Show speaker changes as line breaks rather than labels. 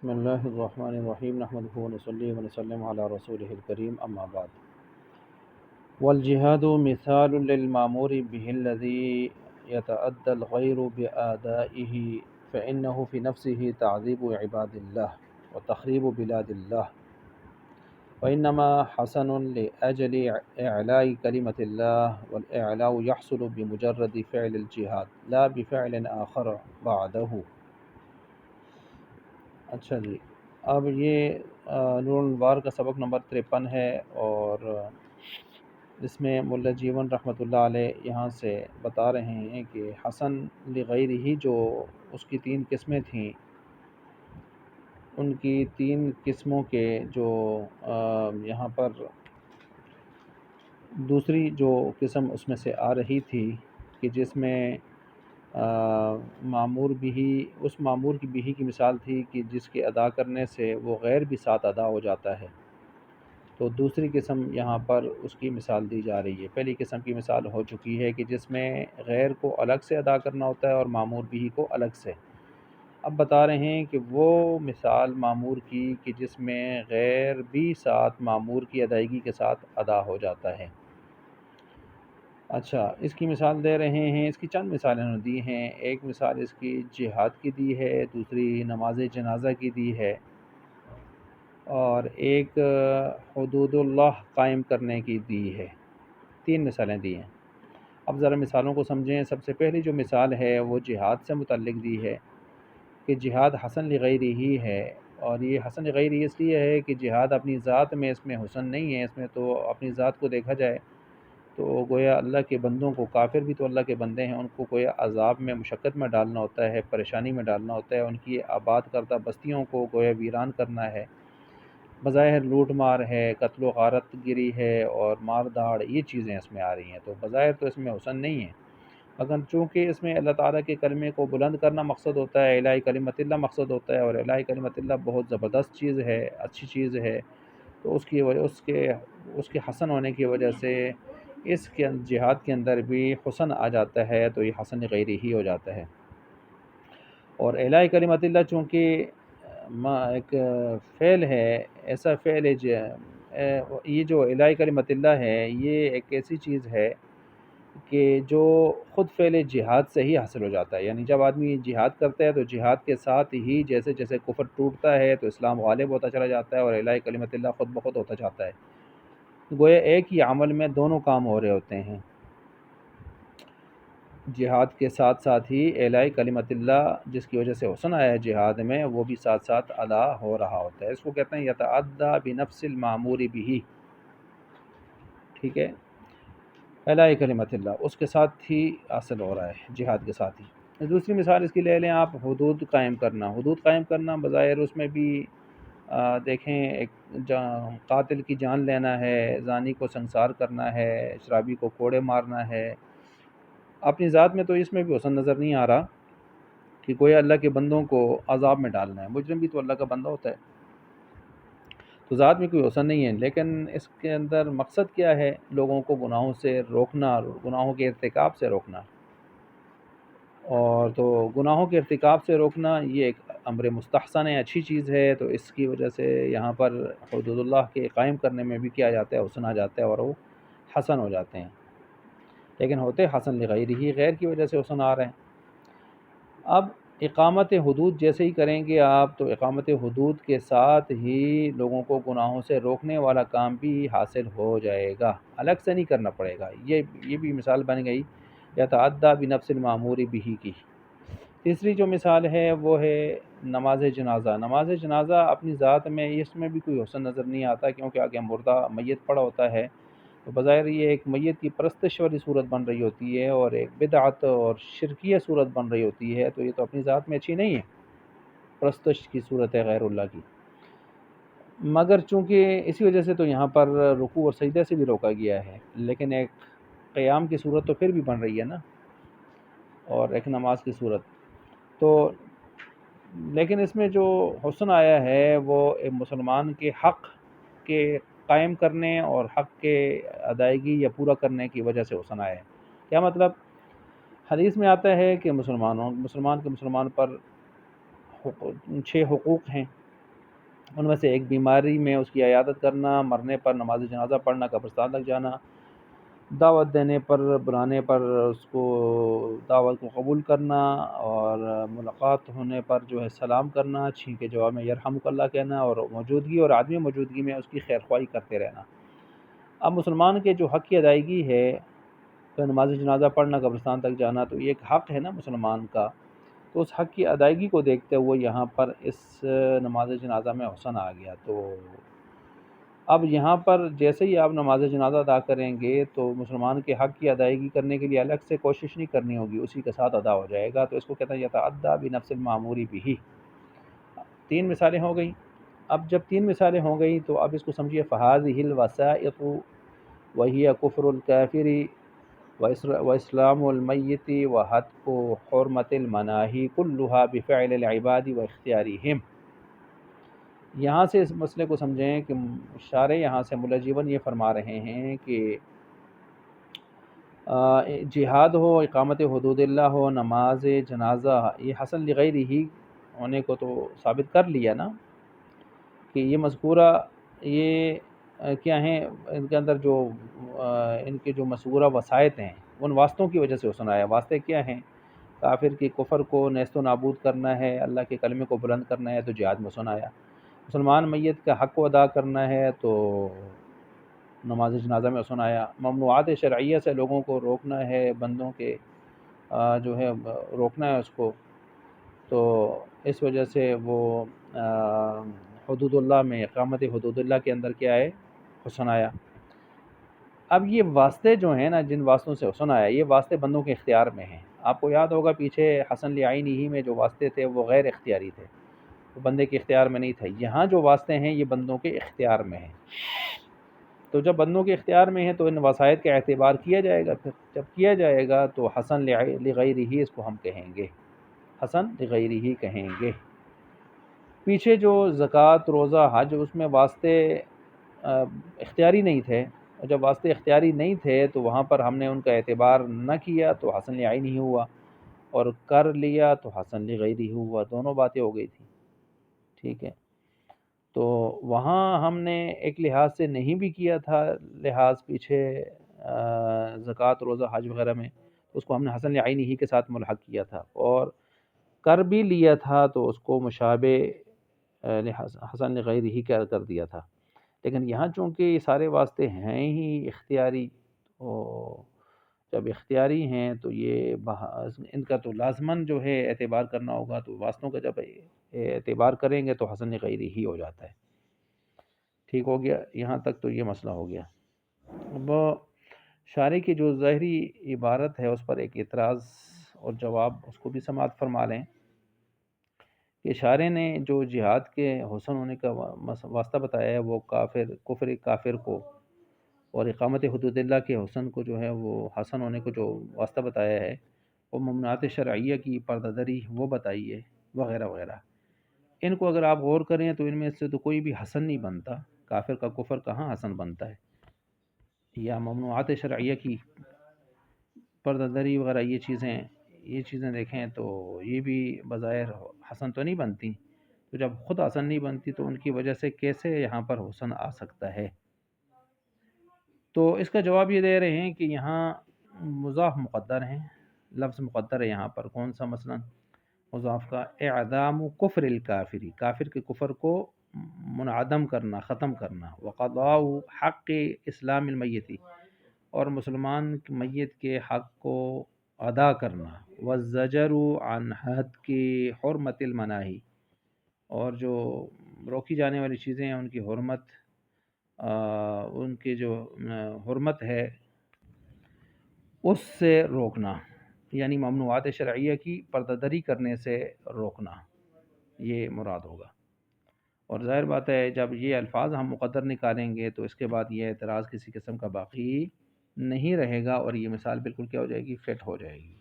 بسم اللہ الرحمن الرحیم نحمدہ ونصلی ونسلم علی رسولہ الکریم اما بعد والجہاد مثال للمامور به الذي يتأدى الغير بأدائه فإنه في نفسه تعذيب عباد الله وتخريب بلاد الله وإنما حسن لأجل إعلاء كلمة الله والإعلاء يحصل بمجرد فعل الجهاد لا بفعل آخر بعده۔ اچھا جی، اب یہ نور الانوار کا سبق نمبر 53 ہے، اور اس میں ملا جیون رحمۃ اللہ علیہ یہاں سے بتا رہے ہیں کہ حسن لغیرہ جو اس کی 3 قسمیں تھیں، ان کی 3 قسموں کے جو یہاں پر دوسری جو قسم اس میں سے آ رہی تھی کہ جس میں معمور بھی، اس معمور کی بھی کی مثال تھی کہ جس کے ادا کرنے سے وہ غیر بھی ساتھ ادا ہو جاتا ہے، تو دوسری قسم یہاں پر اس کی مثال دی جا رہی ہے۔ پہلی قسم کی مثال ہو چکی ہے کہ جس میں غیر کو الگ سے ادا کرنا ہوتا ہے اور معمور بھی کو الگ سے۔ اب بتا رہے ہیں کہ وہ مثال معمور کی کہ جس میں غیر بھی ساتھ معمور کی ادائیگی کے ساتھ ادا ہو جاتا ہے۔ اچھا، اس کی مثال دے رہے ہیں، اس کی چند مثالیں انہوں نے دی ہیں۔ ایک مثال اس کی جہاد کی دی ہے، دوسری نماز جنازہ کی دی ہے، اور ایک حدود اللہ قائم کرنے کی دی ہے۔ 3 مثالیں دی ہیں۔ اب ذرا مثالوں کو سمجھیں۔ سب سے پہلی جو مثال ہے وہ جہاد سے متعلق دی ہے کہ جہاد حسن لغیرہ ہی ہے، اور یہ حسن لغیرہ اس لیے ہے کہ جہاد اپنی ذات میں اس میں حسن نہیں ہے، اس میں تو اپنی ذات کو دیکھا جائے تو گویا اللہ کے بندوں کو، کافر بھی تو اللہ کے بندے ہیں، ان کو گویا عذاب میں، مشقت میں ڈالنا ہوتا ہے، پریشانی میں ڈالنا ہوتا ہے، ان کی آباد کردہ بستیوں کو گویا ویران کرنا ہے۔ بظاہر لوٹ مار ہے، قتل و غارت گری ہے اور مار داڑ، یہ چیزیں اس میں آ رہی ہیں، تو بظاہر تو اس میں حسن نہیں ہے، مگر چونکہ اس میں اللہ تعالیٰ کے کلمے کو بلند کرنا مقصد ہوتا ہے، الہی کلمت اللہ مقصد ہوتا ہے، اور الہی کلمت اللہ بہت زبردست چیز ہے، اچھی چیز ہے، تو اس کی وجہ اس کے حسن ہونے کی وجہ سے اس کے جہاد کے اندر بھی حسن آ جاتا ہے، تو یہ حسن غیری ہی ہو جاتا ہے۔ اور الہی کلمت اللہ چونکہ ایک فعل ہے، ایسا فعل ہے یہ جو الہی کلمت اللہ ہے یہ ایک ایسی چیز ہے کہ جو خود فعل جہاد سے ہی حاصل ہو جاتا ہے، یعنی جب آدمی جہاد کرتا ہے تو جہاد کے ساتھ ہی جیسے جیسے کفر ٹوٹتا ہے تو اسلام غالب ہوتا چلا جاتا ہے اور الہی کلمت اللہ خود بخود ہوتا جاتا ہے۔ گویا ایک ہی عمل میں دونوں کام ہو رہے ہوتے ہیں، جہاد کے ساتھ ساتھ ہی الہی کلمت اللہ جس کی وجہ سے حسن آیا ہے جہاد میں، وہ بھی ساتھ ساتھ ادا ہو رہا ہوتا ہے۔ اس کو کہتے ہیں یتعدی بنفس المامور بھی، ٹھیک ہے، الہی کلمت اللہ اس کے ساتھ ہی حاصل ہو رہا ہے، جہاد کے ساتھ ہی۔ دوسری مثال اس کی لے لیں آپ، حدود قائم کرنا۔ حدود قائم کرنا بظاہر اس میں بھی دیکھیں، ایک قاتل کی جان لینا ہے، زانی کو سنسار کرنا ہے، شرابی کو کوڑے مارنا ہے، اپنی ذات میں تو اس میں بھی حسن نظر نہیں آ رہا کہ گویا اللہ کے بندوں کو عذاب میں ڈالنا ہے، مجرم بھی تو اللہ کا بندہ ہوتا ہے، تو ذات میں کوئی حسن نہیں ہے، لیکن اس کے اندر مقصد کیا ہے؟ لوگوں کو گناہوں سے روکنا، گناہوں کے ارتکاب سے روکنا، اور تو گناہوں کے ارتکاب سے روکنا یہ ایک امر مستحسن ہے، اچھی چیز ہے، تو اس کی وجہ سے یہاں پر حدود اللہ کے قائم کرنے میں بھی کیا جاتا ہے؟ حسن آ جاتا ہے، اور وہ حسن ہو جاتے ہیں، لیکن ہوتے حسن لغیرہ ہی، غیر کی وجہ سے حسن آ رہے ہیں۔ اب اقامت حدود جیسے ہی کریں گے آپ، تو اقامت حدود کے ساتھ ہی لوگوں کو گناہوں سے روکنے والا کام بھی حاصل ہو جائے گا، الگ سے نہیں کرنا پڑے گا۔ یہ بھی مثال بن گئی یتعدی بنفس المامور بھی کی۔ تیسری جو مثال ہے وہ ہے نماز جنازہ۔ نماز جنازہ اپنی ذات میں اس میں بھی کوئی حسن نظر نہیں آتا، کیونکہ آگے مردہ میت پڑا ہوتا ہے، تو بظاہر یہ ایک میت کی پرستش والی صورت بن رہی ہوتی ہے، اور ایک بدعت اور شرکیہ صورت بن رہی ہوتی ہے، تو یہ تو اپنی ذات میں اچھی نہیں ہے، پرستش کی صورت ہے غیر اللہ کی، مگر چونکہ اسی وجہ سے تو یہاں پر رکوع اور سجدے سے بھی روکا گیا ہے، لیکن ایک قیام کی صورت تو پھر بھی بن رہی ہے نا، اور ایک نماز کی صورت تو، لیکن اس میں جو حسن آیا ہے وہ ایک مسلمان کے حق کے قائم کرنے اور حق کے ادائیگی یا پورا کرنے کی وجہ سے حسن آیا ہے۔ کیا مطلب؟ حدیث میں آتا ہے کہ مسلمان پر 6 حقوق ہیں، ان میں سے ایک بیماری میں اس کی عیادت کرنا، مرنے پر نماز جنازہ پڑھنا، قبرستان تک جانا، دعوت دینے پر، بلانے پر اس کو دعوت کو قبول کرنا، اور ملاقات ہونے پر جو ہے سلام کرنا، چھین کے جواب میں یرحمک اللہ کہنا، اور موجودگی اور عدم موجودگی میں اس کی خیر خواہی کرتے رہنا۔ اب مسلمان کے جو حق کی ادائیگی ہے، تو نماز جنازہ پڑھنا، قبرستان تک جانا، تو یہ ایک حق ہے نا مسلمان کا، تو اس حق کی ادائیگی کو دیکھتے ہوئے یہاں پر اس نماز جنازہ میں حسن آ گیا۔ تو اب یہاں پر جیسے ہی آپ نماز جنازہ ادا کریں گے تو مسلمان کے حق کی ادائیگی کرنے کے لیے الگ سے کوشش نہیں کرنی ہوگی، اسی کے ساتھ ادا ہو جائے گا، تو اس کو کہتے ہیں یتعدی بنفس المامور بھی۔ تین مثالیں ہو گئیں۔ اب جب تین مثالیں ہو گئیں تو اب اس کو سمجھیے، فہذہ الوسائط وہی کفر الکافر واسلام المیت وحتک حرمت المناہی کلها بفعل العباد واختیارہم۔ یہاں سے اس مسئلے کو سمجھیں کہ شارع یہاں سے ملا جیون یہ فرما رہے ہیں کہ جہاد ہو، اقامت حدود اللہ ہو، نماز جنازہ، یہ حسن لغیر ہی ہونے کو تو ثابت کر لیا نا، کہ یہ مذکورہ یہ کیا ہیں، ان کے اندر جو ان کے جو مذکورہ وسائط ہیں ان واسطوں کی وجہ سے حسن آیا۔ واسطے کیا ہیں؟ کافر کی کفر کو نیست و نابود کرنا ہے، اللہ کے کلمے کو بلند کرنا ہے، تو جہاد میں حسن آیا۔ مسلمان میت کا حق کو ادا کرنا ہے تو نماز جنازہ میں حسن آیا۔ ممنوعات شرعیہ سے لوگوں کو روکنا ہے، بندوں کے جو ہے روکنا ہے اس کو، تو اس وجہ سے وہ حدود اللہ میں، اقامت حدود اللہ کے اندر کیا ہے، حسن آیا۔ اب یہ واسطے جو ہیں نا، جن واسطوں سے حسن آیا، یہ واسطے بندوں کے اختیار میں ہیں۔ آپ کو یاد ہوگا پیچھے حسن لعینہ ہی میں جو واسطے تھے وہ غیر اختیاری تھے، وہ بندے کے اختیار میں نہیں تھے۔ یہاں جو واسطے ہیں یہ بندوں کے اختیار میں ہیں، تو جب بندوں کے اختیار میں ہیں تو ان وسائط کا اعتبار کیا جائے گا۔ پھر جب کیا جائے گا تو حسن لغیرہ اس کو ہم کہیں گے، حسن لغیرہ کہیں گے۔ پیچھے جو زکوٰۃ، روزہ، حج، اس میں واسطے اختیاری نہیں تھے، اور جب واسطے اختیاری نہیں تھے تو وہاں پر ہم نے ان کا اعتبار نہ کیا تو حسن لعینہ ہوا، اور کر لیا تو حسن لغیرہ ہوا، دونوں باتیں ہو گئی تھیں، ٹھیک ہے۔ تو وہاں ہم نے ایک لحاظ سے نہیں بھی کیا تھا، لحاظ پیچھے زکوٰۃ، روزہ، حج وغیرہ میں، اس کو ہم نے حسن لعینہ ہی کے ساتھ ملحق کیا تھا، اور کر بھی لیا تھا تو اس کو مشابہ حسن لغیرہ ہی کر دیا تھا۔ لیکن یہاں چونکہ یہ سارے واسطے ہیں ہی اختیاری، تو جب اختیاری ہیں تو یہ ان کا تو لازماً جو ہے اعتبار کرنا ہوگا، تو واسطوں کا جب اعتبار کریں گے تو حسن لغیرہ ہی ہو جاتا ہے۔ ٹھیک ہو گیا، یہاں تک تو یہ مسئلہ ہو گیا۔ اب شارع کی جو ظاہری عبارت ہے اس پر ایک اعتراض اور جواب، اس کو بھی سماعت فرما لیں کہ شارع نے جو جہاد کے حسن ہونے کا واسطہ بتایا ہے وہ کافر کو، اور اقامت حدود اللہ کے حسن کو جو ہے وہ حسن ہونے کو جو واسطہ بتایا ہے وہ ممنوعات شرعیہ کی پردہ دری وہ بتائی ہے، وغیرہ وغیرہ۔ ان کو اگر آپ غور کریں تو ان میں سے تو کوئی بھی حسن نہیں بنتا، کافر کا کفر کہاں حسن بنتا ہے، یا ممنوعات شرعیہ کی پردہ دری وغیرہ، یہ چیزیں دیکھیں تو یہ بھی بظاہر حسن تو نہیں بنتی، تو جب خود حسن نہیں بنتی تو ان کی وجہ سے کیسے یہاں پر حسن آ سکتا ہے؟ تو اس کا جواب یہ دے رہے ہیں کہ یہاں مضاف مقدر ہیں، لفظ مقدر ہے یہاں پر، کون سا؟ مثلا مضاف کا اعدام کفر الکافری، کافر کے کفر کو منعدم کرنا، ختم کرنا، وقضاء حق اسلام المیتی، اور مسلمان میت کے حق کو ادا کرنا، والزجر عن حد کی حرمت المناہی، اور جو روکی جانے والی چیزیں ہیں ان کی حرمت، ان کی جو حرمت ہے اس سے روکنا، یعنی ممنوعات شرعیہ کی پردہ دری کرنے سے روکنا، یہ مراد ہوگا۔ اور ظاہر بات ہے جب یہ الفاظ ہم مقدر نکالیں گے تو اس کے بعد یہ اعتراض کسی قسم کا باقی نہیں رہے گا، اور یہ مثال بالکل کیا ہو جائے گی، فٹ ہو جائے گی۔